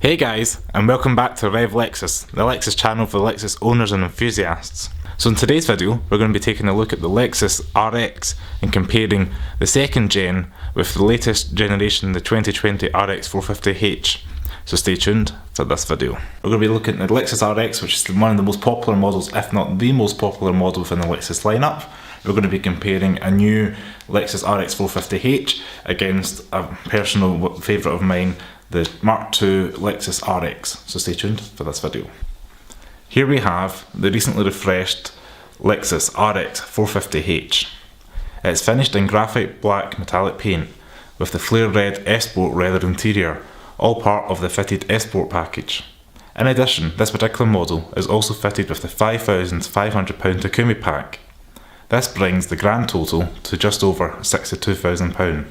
Hey guys, and welcome back to Rev Lexus, the Lexus channel for Lexus owners and enthusiasts. So in today's video, we're going to be taking a look at the Lexus RX and comparing the second gen with the latest generation, the 2020 RX 450h. So stay tuned for this video. We're going to be looking at the Lexus RX, which is one of the most popular models, if not the most popular model within the Lexus lineup. We're going to be comparing a new Lexus RX 450h against a personal favourite of mine, the Mark II Lexus RX, so stay tuned for this video. Here we have the recently refreshed Lexus RX 450h. It's finished in graphite black metallic paint with the flare red S-Sport leather interior, all part of the fitted S-Sport package. In addition, this particular model is also fitted with the £5,500 Takumi pack. This brings the grand total to just over £62,000.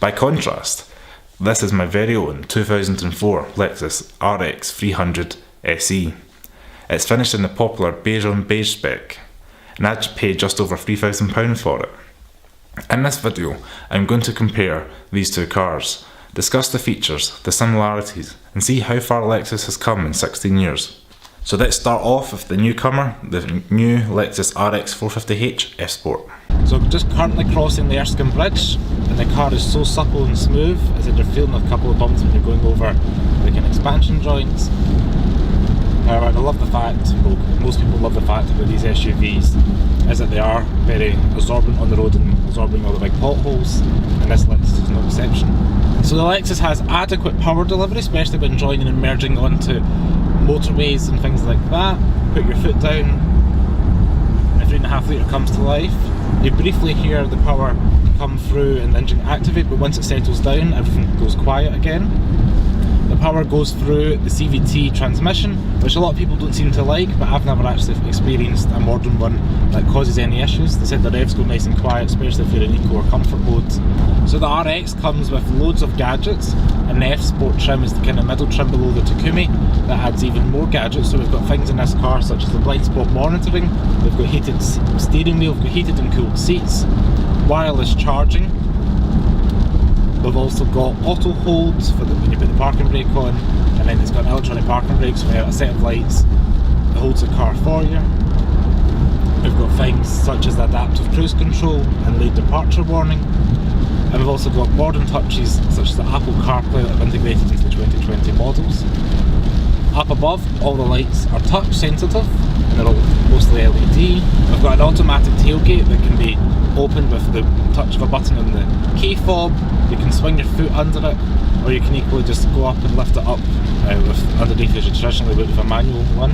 By contrast, this is my very own 2004 Lexus RX 300 SE. It's finished in the popular beige on beige spec, and I paid just over £3,000 for it. In this video, I'm going to compare these two cars, discuss the features, the similarities, and see how far Lexus has come in 16 years. So let's start off with the newcomer, the new Lexus RX 450h S-Sport. So I'm just currently crossing the Erskine Bridge, and the car is so supple and smooth as if you're feeling a couple of bumps when you're going over like an expansion joints. However, I love the fact, well, most people love the fact about these SUVs is that they are very absorbent on the road and absorbing all the big potholes, and this Lexus is no exception. So the Lexus has adequate power delivery, especially when joining and merging onto motorways and things like that. Put your foot down, and the 3.5 litre comes to life. You briefly hear the power come through and the engine activate, but once it settles down, everything goes quiet again. The power goes through the CVT transmission, which a lot of people don't seem to like, but I've never actually experienced a modern one that causes any issues. They said the revs go nice and quiet, especially if you're in eco or comfort mode. So the RX comes with loads of gadgets, and the F-Sport trim is the kind of middle trim below the Takumi that adds even more gadgets. So we've got things in this car such as the blind spot monitoring, we've got heated steering wheel, we've got heated and cooled seats, wireless charging. We've also got auto holds for when you put the parking brake on, and then it's got an electronic parking brake, so we have a set of lights that holds the car for you. We've got things such as the adaptive cruise control and lane departure warning, and we've also got modern touches such as the Apple CarPlay that have integrated into the 2020 models. Up above, all the lights are touch sensitive and they're all mostly LED. We've got an automatic tailgate that can be opened with the touch of a button on the key fob. You can swing your foot under it, or you can equally just go up and lift it up with underneath as you traditionally would with a manual one.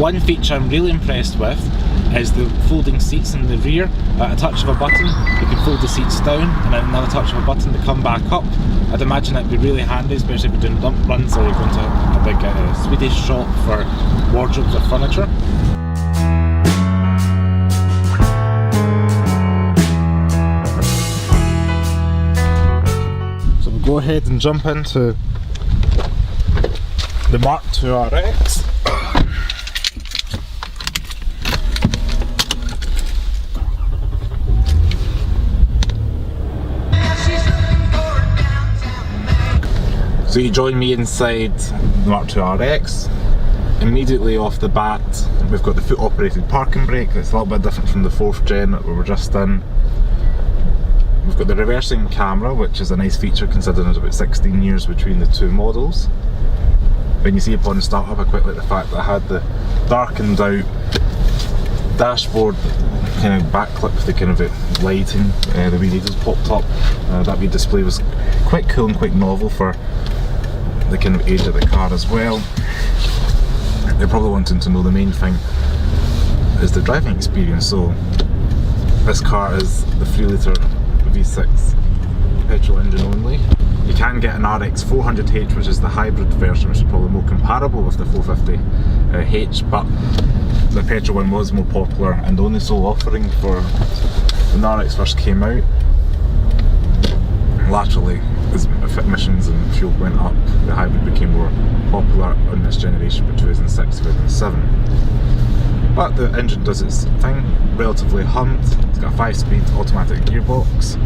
One feature I'm really impressed with is the folding seats in the rear. At a touch of a button, you can fold the seats down, and then another touch of a button to come back up. I'd imagine that'd be really handy, especially if you're doing dump runs or you're going to a big Swedish shop for wardrobes or furniture. So we'll go ahead and jump into the Mark II RX. So you join me inside the Mark II RX. Immediately off the bat, we've got the foot operated parking brake. That's a little bit different from the 4th gen that we were just in. We've got the reversing camera, which is a nice feature considering there's about 16 years between the two models. When you see upon startup, I quite like the fact that I had the darkened out dashboard kind of backlit with the kind of lighting, the wee needles popped up. That wee display was quite cool and quite novel for the kind of age of the car as well. You're probably wanting to know the main thing is the driving experience. So this car is the 3 litre V6 petrol engine only. You can get an RX 400h, which is the hybrid version, which is probably more comparable with the 450h, but the petrol one was more popular and the only sole offering for when the RX first came out. Laterally, as emissions and fuel went up, the hybrid became more popular on this generation between 2006 and 2007. But the engine does its thing, relatively hummed. It's got a 5-speed automatic gearbox.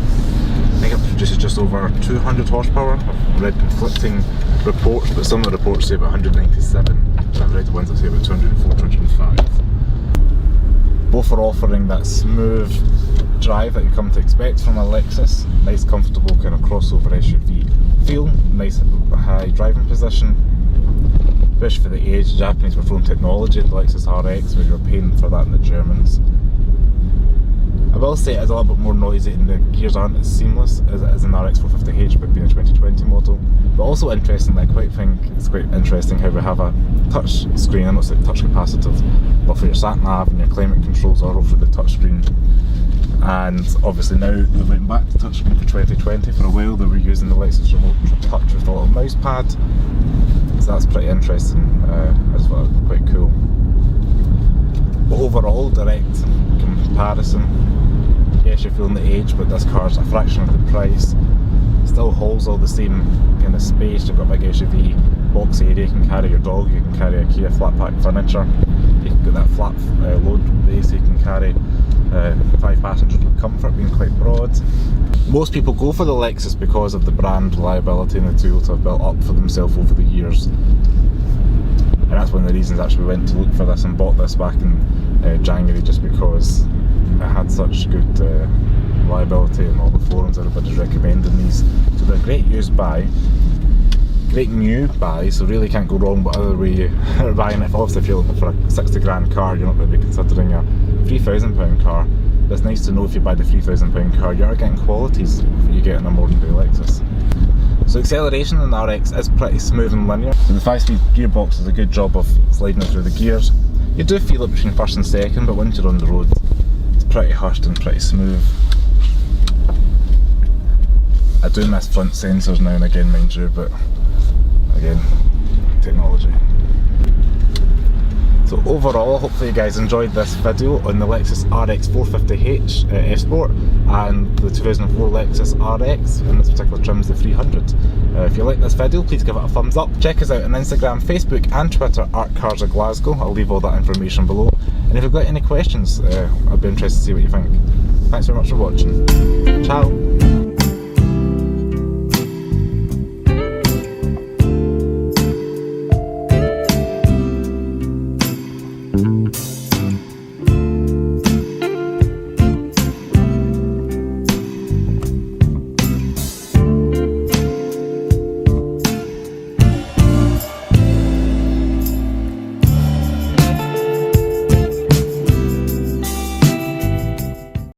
I think it produces just over 200 horsepower. I've read conflicting reports, but some of the reports say about 197. I've read the ones that say about 204, 205. Both are offering that smooth drive that you come to expect from a Lexus. Nice, comfortable kind of crossover SUV feel. Nice high driving position. Especially for the age, Japanese were throwing technology, the Lexus RX, where you're paying for that in the Germans. I will say it is a little bit more noisy and the gears aren't as seamless as it is in the RX 450h, but being a 2020 model. But also interesting, I quite think it's quite interesting how we have a touch screen. I know it's like touch capacitive, but for your sat nav and your climate controls are all through the touch screen. And obviously now they went back to touchscreen for 2020. For a while they were using the Lexus remote touch with a little mouse pad, so that's pretty interesting as well, quite cool. But overall, direct comparison, yes, you're feeling the age, but this car's a fraction of the price. Still holds all the same kind of space. You've got a big SUV box area, you can carry your dog, you can carry a Kia flat pack furniture, you can get that flat load base, you can carry 5 passengers with comfort, being quite broad. Most people go for the Lexus because of the brand reliability and the tools have built up for themselves over the years. And that's one of the reasons actually we went to look for this and bought this back in January, just because it had such good reliability, and all the forums everybody's recommending these. So they're a great used buy, great new buy, so really can't go wrong whatever way you're buying it. Obviously if you're looking for a 60 grand car, you're not going to be considering a £3,000 car. But it's nice to know if you buy the £3,000 car, you are getting qualities that you get in a modern day Lexus. So acceleration in the RX is pretty smooth and linear. So the 5-speed gearbox does a good job of sliding through the gears. You do feel it between first and second, but once you're on the road, it's pretty hushed and pretty smooth. I do miss front sensors now and again, mind you, but again, technology. So overall, hopefully you guys enjoyed this video on the Lexus RX 450h F Sport and the 2004 Lexus RX, in this particular trim is the 300. If you like this video, please give it a thumbs up. Check us out on Instagram, Facebook and Twitter at Cars of Glasgow. I'll leave all that information below. And if you've got any questions, I'd be interested to see what you think. Thanks very much for watching. Ciao!